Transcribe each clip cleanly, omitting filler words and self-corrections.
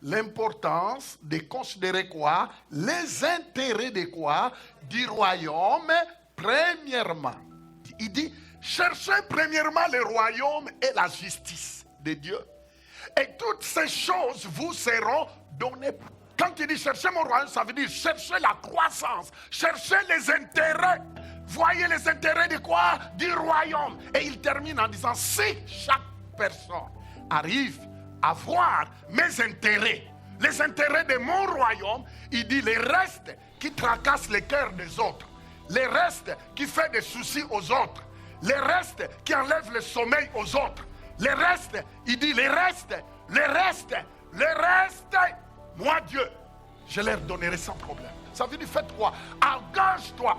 l'importance de considérer quoi? Les intérêts de quoi? Du royaume, premièrement. Il dit, cherchez premièrement le royaume et la justice de Dieu. Et toutes ces choses vous seront données. Quand il dit cherchez mon royaume, ça veut dire cherchez la croissance, cherchez les intérêts. Voyez les intérêts de quoi? Du royaume. Et il termine en disant, si chaque personne arrive à voir mes intérêts, les intérêts de mon royaume, il dit les restes qui tracassent les cœurs des autres, les restes qui font des soucis aux autres, les restes qui enlèvent le sommeil aux autres, les restes, il dit les restes, moi Dieu, je leur donnerai sans problème. Ça veut dire faites quoi? Engage-toi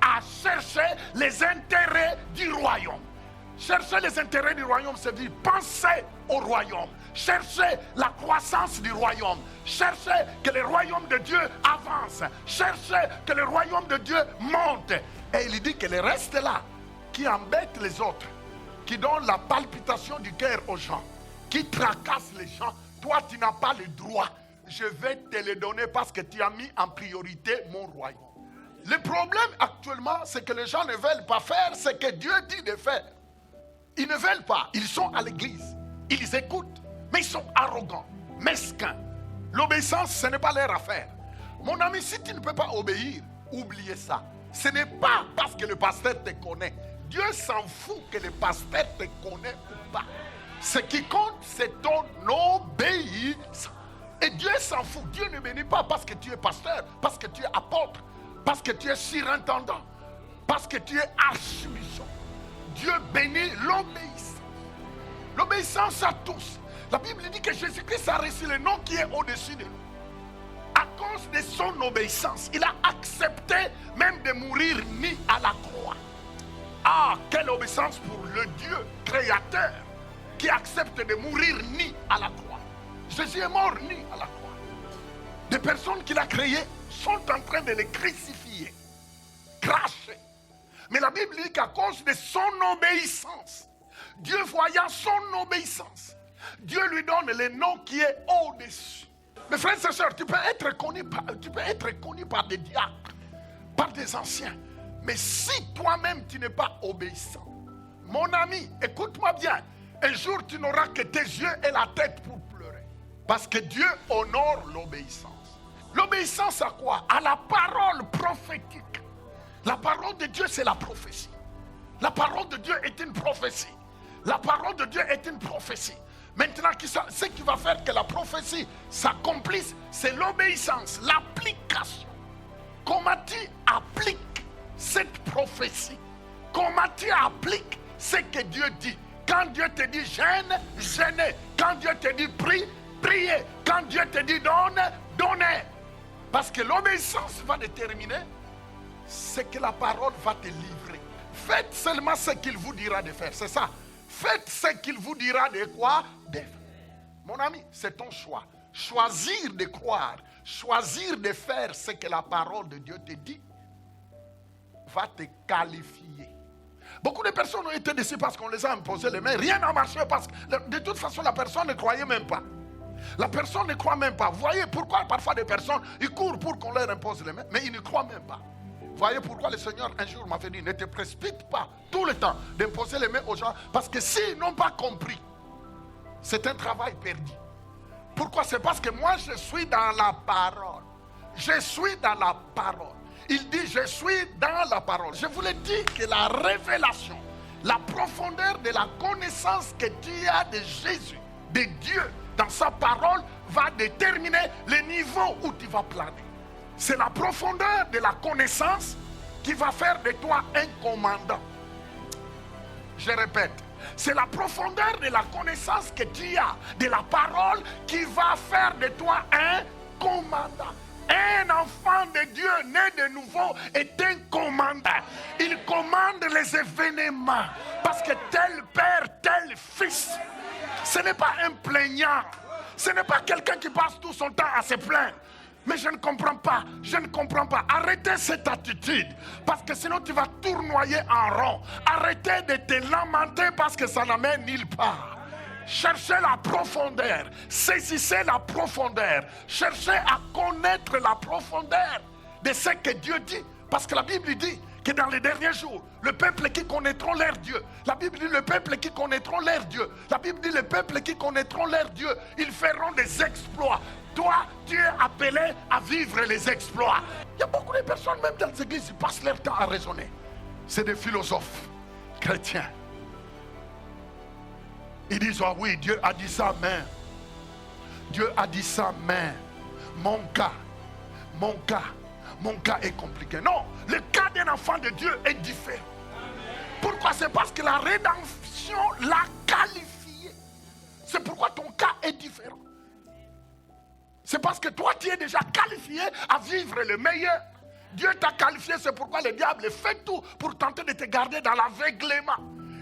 à chercher les intérêts du royaume. Chercher les intérêts du royaume, c'est dire penser au royaume. Chercher la croissance du royaume. Chercher que le royaume de Dieu avance. Chercher que le royaume de Dieu monte. Et il dit que le reste là, qui embête les autres, qui donne la palpitation du cœur aux gens, qui tracasse les gens, toi tu n'as pas le droit. Je vais te le donner parce que tu as mis en priorité mon royaume. Le problème actuellement, c'est que les gens ne veulent pas faire ce que Dieu dit de faire. Ils ne veulent pas. Ils sont à l'église. Ils écoutent. Mais ils sont arrogants, mesquins. L'obéissance, ce n'est pas leur affaire. Mon ami, si tu ne peux pas obéir, oubliez ça. Ce n'est pas parce que le pasteur te connaît. Dieu s'en fout que le pasteur te connaît ou pas. Ce qui compte, c'est ton obéissance. Et Dieu s'en fout. Dieu ne bénit pas parce que tu es pasteur, parce que tu es apôtre, parce que tu es surintendant, parce que tu es archbishop. Dieu bénit l'obéissance. L'obéissance à tous. La Bible dit que Jésus-Christ a reçu le nom qui est au-dessus de nous. À cause de son obéissance, il a accepté même de mourir ni à la croix. Ah, quelle obéissance pour le Dieu créateur qui accepte de mourir ni à la croix. Jésus est mort ni à la croix. Des personnes qu'il a créées sont en train de les crucifier, cracher. Mais la Bible dit qu'à cause de son obéissance, Dieu voyant son obéissance, Dieu lui donne le nom qui est au-dessus. Mes frères et sœurs, tu peux être connu par des diacres, par des anciens. Mais si toi-même tu n'es pas obéissant, mon ami, écoute-moi bien, un jour tu n'auras que tes yeux et la tête pour pleurer. Parce que Dieu honore l'obéissance. L'obéissance à quoi? À la parole prophétique. La parole de Dieu, c'est la prophétie. La parole de Dieu est une prophétie. La parole de Dieu est une prophétie. Maintenant, ce qui va faire que la prophétie s'accomplisse, c'est l'obéissance, l'application. Comment tu appliques cette prophétie? Comment tu appliques ce que Dieu dit? Quand Dieu te dit jeûne, jeûnez. Quand Dieu te dit prie, priez. Quand Dieu te dit donne, donnez. Parce que l'obéissance va déterminer ce que la parole va te livrer. Faites seulement ce qu'il vous dira de faire, c'est ça. Faites ce qu'il vous dira de quoi? De faire. Mon ami, c'est ton choix. Choisir de croire, choisir de faire ce que la parole de Dieu te dit, va te qualifier. Beaucoup de personnes ont été déçues parce qu'on les a imposé les mains. Rien n'a marché parce que de toute façon la personne ne croyait même pas. La personne ne croit même pas. Vous voyez pourquoi parfois des personnes, ils courent pour qu'on leur impose les mains, mais ils ne croient même pas. Vous voyez pourquoi le Seigneur un jour m'avait dit, ne te précipite pas tout le temps d'imposer les mains aux gens, parce que s'ils n'ont pas compris, c'est un travail perdu. Pourquoi? C'est parce que moi je suis dans la parole. Je suis dans la parole. Il dit je suis dans la parole. Je vous l'ai dit que la révélation, la profondeur de la connaissance que tu as de Jésus, de Dieu, dans sa parole, va déterminer le niveau où tu vas planer. C'est la profondeur de la connaissance qui va faire de toi un commandant. Je répète, c'est la profondeur de la connaissance que tu as de la parole qui va faire de toi un commandant. Un enfant de Dieu né de nouveau est un commandant. Il commande les événements parce que tel père, tel fils. Ce n'est pas un plaignant. Ce n'est pas quelqu'un qui passe tout son temps à se plaindre. Mais je ne comprends pas, je ne comprends pas. Arrêtez cette attitude, parce que sinon tu vas tournoyer en rond. Arrêtez de te lamenter parce que ça n'amène nulle part. cherchez la profondeur, saisissez la profondeur, cherchez à connaître la profondeur de ce que Dieu dit. Parce que la Bible dit que dans les derniers jours, le peuple qui connaîtront leur Dieu, la Bible dit le peuple qui connaîtront leur Dieu, la Bible dit le peuple qui connaîtront leur Dieu, ils feront des exploits. Toi, tu es appelé à vivre les exploits. Il y a beaucoup de personnes, même dans les églises, qui passent leur temps à raisonner. C'est des philosophes chrétiens. Ils disent, ah oui, Dieu a dit ça, mais Dieu a dit ça, mais mon cas est compliqué. Non, le cas d'un enfant de Dieu est différent. Pourquoi? C'est parce que la rédemption l'a qualifié. C'est pourquoi ton cas est différent. C'est parce que toi, tu es déjà qualifié à vivre le meilleur. Dieu t'a qualifié, c'est pourquoi le diable fait tout pour tenter de te garder dans l'aveuglement.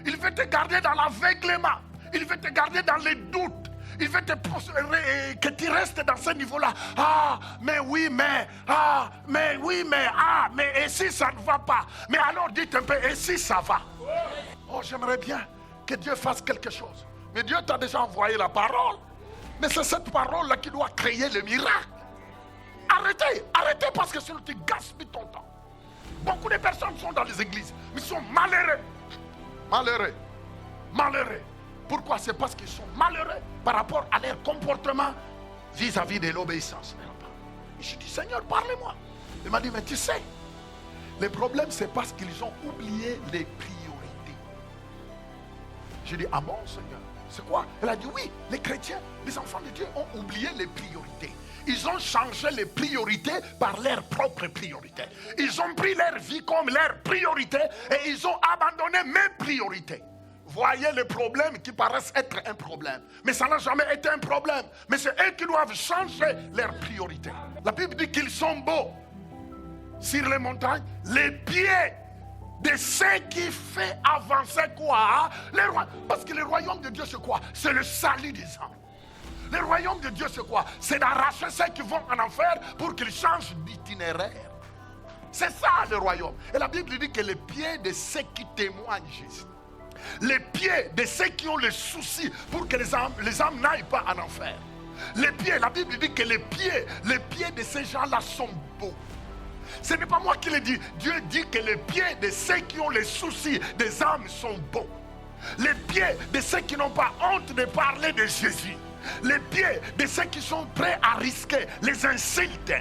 Il veut te garder dans l'aveuglement. Il veut te garder dans les doutes. Il veut que tu restes dans ce niveau-là. Ah, mais oui, mais, ah, mais oui, mais, ah, mais et si ça ne va pas? Mais alors dites un peu, et si ça va? Oh, j'aimerais bien que Dieu fasse quelque chose. Mais Dieu t'a déjà envoyé la parole. Mais c'est cette parole-là qui doit créer le miracle. Arrêtez parce que sinon tu gaspilles ton temps. Beaucoup de personnes sont dans les églises, mais ils sont malheureux. Pourquoi? C'est parce qu'ils sont malheureux par rapport à leur comportement vis-à-vis de l'obéissance. Je dis, Seigneur, parlez-moi. Il m'a dit, mais tu sais, le problème c'est parce qu'ils ont oublié les priorités. Je dis, ah bon, Seigneur? C'est quoi? Elle a dit, oui, les chrétiens, les enfants de Dieu ont oublié les priorités. Ils ont changé les priorités par leurs propres priorités. Ils ont pris leur vie comme leur priorité et ils ont abandonné mes priorités. Voyez les problèmes qui paraissent être un problème. Mais ça n'a jamais été un problème. Mais c'est eux qui doivent changer leurs priorités. La Bible dit qu'ils sont beaux sur les montagnes, les pieds de ce qui fait avancer quoi? Parce que le royaume de Dieu c'est quoi? C'est le salut des âmes. Le royaume de Dieu c'est quoi? C'est d'arracher ceux qui vont en enfer pour qu'ils changent d'itinéraire. C'est ça le royaume. Et la Bible dit que les pieds de ceux qui témoignent Jésus, les pieds de ceux qui ont les soucis pour que les âmes n'aillent pas en enfer. Les pieds, la Bible dit que les pieds de ces gens-là sont beaux. Ce n'est pas moi qui le dis. Dieu dit que les pieds de ceux qui ont les soucis des âmes sont beaux. Les pieds de ceux qui n'ont pas honte de parler de Jésus. Les pieds de ceux qui sont prêts à risquer les insultes,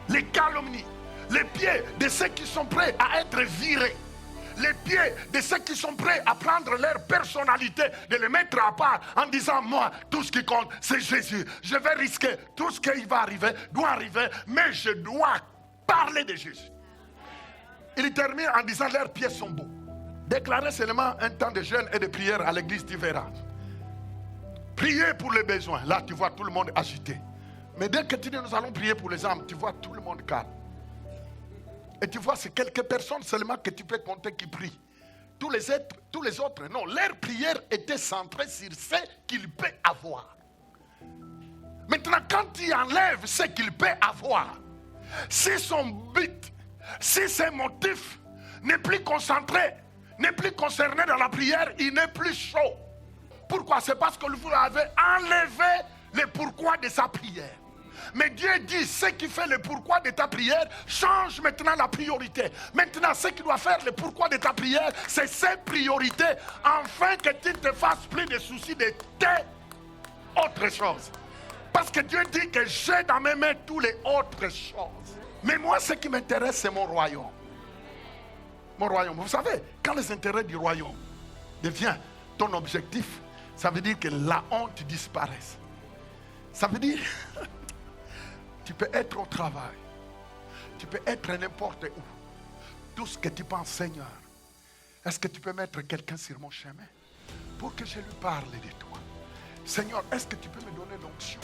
les calomnies. Les pieds de ceux qui sont prêts à être virés. Les pieds de ceux qui sont prêts à prendre leur personnalité, de les mettre à part en disant, moi, tout ce qui compte, c'est Jésus. Je vais risquer tout ce qui va arriver, doit arriver, mais je dois parler de Jésus. Il termine en disant, leurs pieds sont beaux. Déclarez seulement un temps de jeûne et de prière à l'église, tu verras. Priez pour les besoins. Là, tu vois tout le monde agité. Mais dès que tu dis, nous allons prier pour les âmes, tu vois tout le monde calme. Et tu vois, c'est quelques personnes seulement que tu peux compter qui prient. Tous les autres, non. Leur prière était centrée sur ce qu'ils peuvent avoir. Maintenant, quand tu enlèves ce qu'il peut avoir, si son but, si ses motifs n'est plus concentré, n'est plus concerné dans la prière, il n'est plus chaud. Pourquoi? C'est parce que vous avez enlevé le pourquoi de sa prière. Mais Dieu dit, ce qui fait le pourquoi de ta prière, change maintenant la priorité. Maintenant, ce qui doit faire le pourquoi de ta prière, c'est ces priorités, afin que tu ne te fasses plus de soucis de tes autres choses. Parce que Dieu dit que j'ai dans mes mains toutes les autres choses. Mais moi, ce qui m'intéresse, c'est mon royaume. Mon royaume. Vous savez, quand les intérêts du royaume deviennent ton objectif, ça veut dire que la honte disparaisse. Ça veut dire... Tu peux être au travail. Tu peux être n'importe où. Tout ce que tu penses, Seigneur, est-ce que tu peux mettre quelqu'un sur mon chemin pour que je lui parle de toi? Seigneur, est-ce que tu peux me donner l'onction?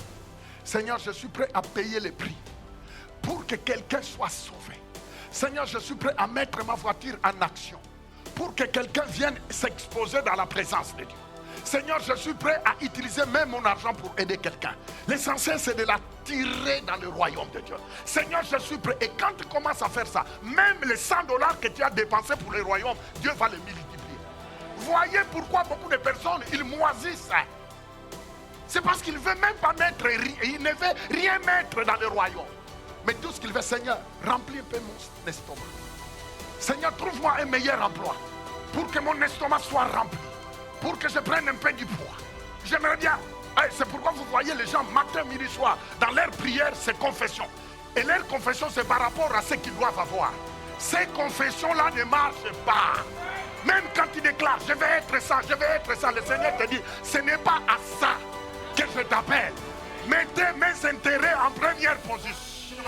Seigneur, je suis prêt à payer le prix pour que quelqu'un soit sauvé. Seigneur, je suis prêt à mettre ma voiture en action pour que quelqu'un vienne s'exposer dans la présence de Dieu. Seigneur, je suis prêt à utiliser même mon argent pour aider quelqu'un. L'essentiel, c'est de l'attirer dans le royaume de Dieu. Seigneur, je suis prêt. Et quand tu commences à faire ça, même les $100 que tu as dépensés pour le royaume, Dieu va les multiplier. Voyez pourquoi beaucoup de personnes, ils moisissent C'est parce qu'il ne veut même pas mettre, il ne veut rien mettre dans le royaume. Mais tout ce qu'il veut, Seigneur, remplis un peu mon estomac. Seigneur, trouve-moi un meilleur emploi pour que mon estomac soit rempli, pour que je prenne un peu du poids. J'aimerais bien. C'est pourquoi vous voyez les gens matin, midi, soir, dans leur prière, c'est confession. Et leur confession, c'est par rapport à ce qu'ils doivent avoir. Ces confessions-là ne marchent pas. Même quand tu déclares, je vais être ça, je vais être ça, le Seigneur te dit, ce n'est pas à ça que je t'appelle. Mettez mes intérêts en première position.